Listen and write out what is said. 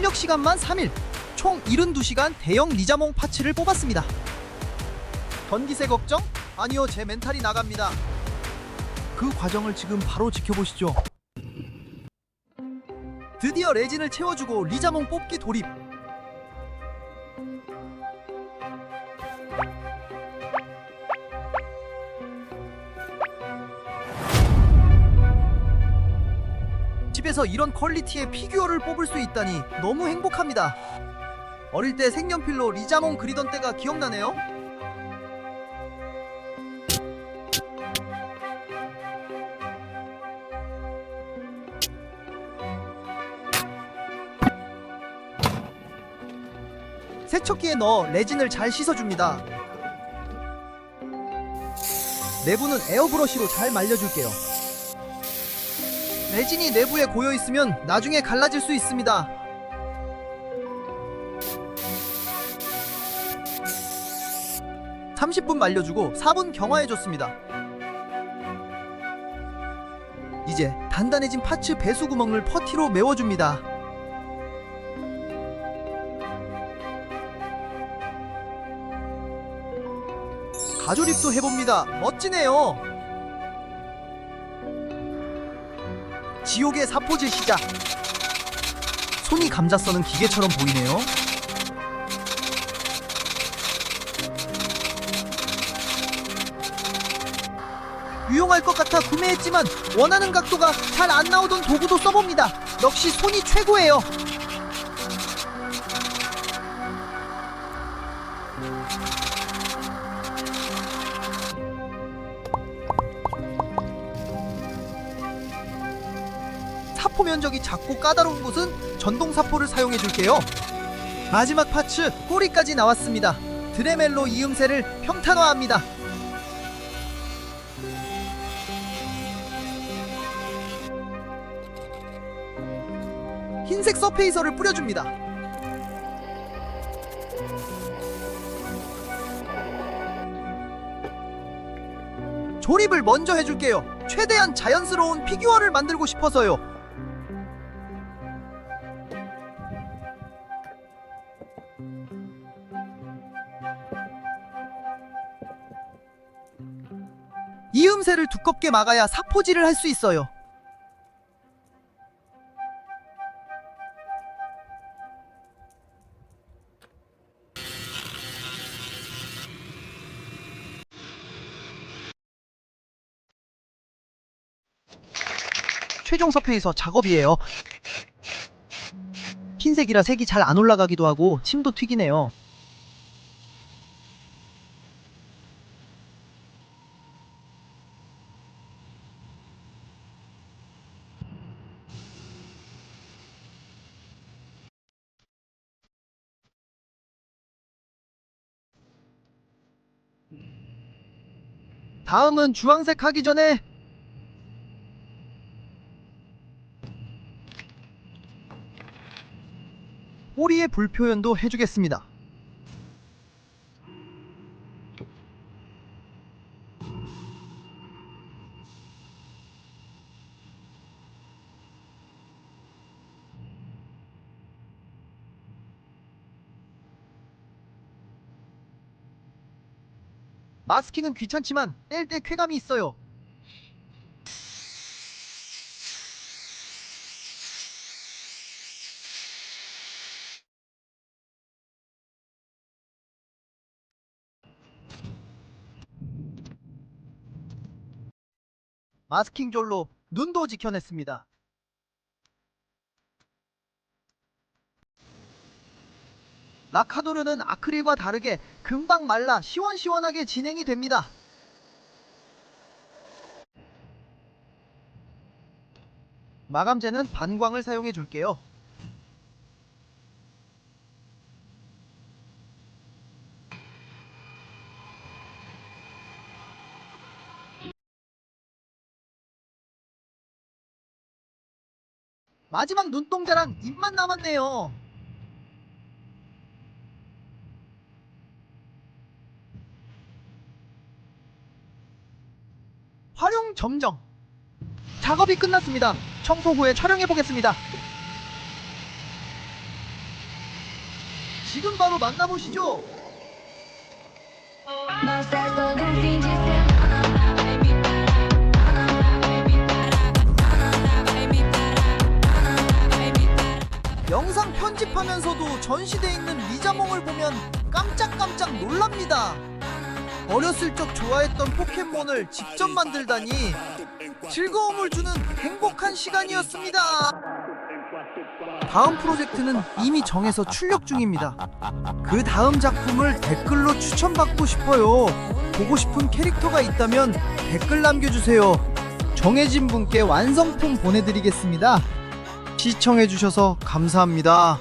입력시간만 3일, 총 72시간 대형 리자몽 파츠를 뽑았습니다. 전기세 걱정? 아니요, 제 멘탈이 나갑니다. 그 과정을 지금 바로 지켜보시죠. 드디어 레진을 채워주고 리자몽 뽑기 돌입. 집에서 이런 퀄리티의 피규어를 뽑을 수 있다니 너무 행복합니다. 어릴 때 색연필로 리자몽 그리던 때가 기억나네요. 세척기에 넣어 레진을 잘 씻어줍니다. 내부는 에어브러쉬로 잘 말려줄게요. 레진이 내부에 고여있으면 나중에 갈라질 수 있습니다. (30분) 말려주고 4분 경화해줬습니다. 이제 단단해진 파츠 배수 구멍을 퍼티로 메워줍니다. 가조립도 해봅니다. 멋지네요. 지옥의 사포질 시작. 손이 감자 써는 기계처럼 보이네요. 유용할 것 같아 구매했지만 원하는 각도가 잘 안 나오던 도구도 써봅니다. 역시 손이 최고예요. 사포 면적이 작고 까다로운 곳은 전동 사포를 사용해 줄게요. 마지막 파츠 꼬리까지 나왔습니다. 드레멜로 이음새를 평탄화합니다. 흰색 서페이서를 뿌려줍니다. 조립을 먼저 해줄게요. 최대한 자연스러운 피규어를 만들고 싶어서요. 이음새를 두껍게 막아야 사포질을 할 수 있어요. 최종 서페이서 작업이에요. 흰색이라 색이 잘 안 올라가기도 하고 침도 튀기네요. 다음은 주황색 하기 전에 꼬리의 불 표현도 해주겠습니다. 마스킹은 귀찮지만 뗄 때 쾌감이 있어요. 마스킹 졸로 눈도 지켜냈습니다. 라카도르는 아크릴과 다르게 금방 말라 시원시원하게 진행이 됩니다. 마감재는 반광을 사용해 줄게요. 마지막 눈동자랑 입만 남았네요. 활용 점정. 작업이 끝났습니다. 청소 후에 촬영해 보겠습니다. 지금 바로 만나보시죠. 영상 편집하면서도 전시돼 있는 리자몽을 보면 깜짝깜짝 놀랍니다. 어렸을 적 좋아했던 포켓몬을 직접 만들다니 즐거움을 주는 행복한 시간이었습니다. 다음 프로젝트는 이미 정해서 출력 중입니다. 그 다음 작품을 댓글로 추천받고 싶어요. 보고 싶은 캐릭터가 있다면 댓글 남겨주세요. 정해진 분께 완성품 보내드리겠습니다. 시청해주셔서 감사합니다.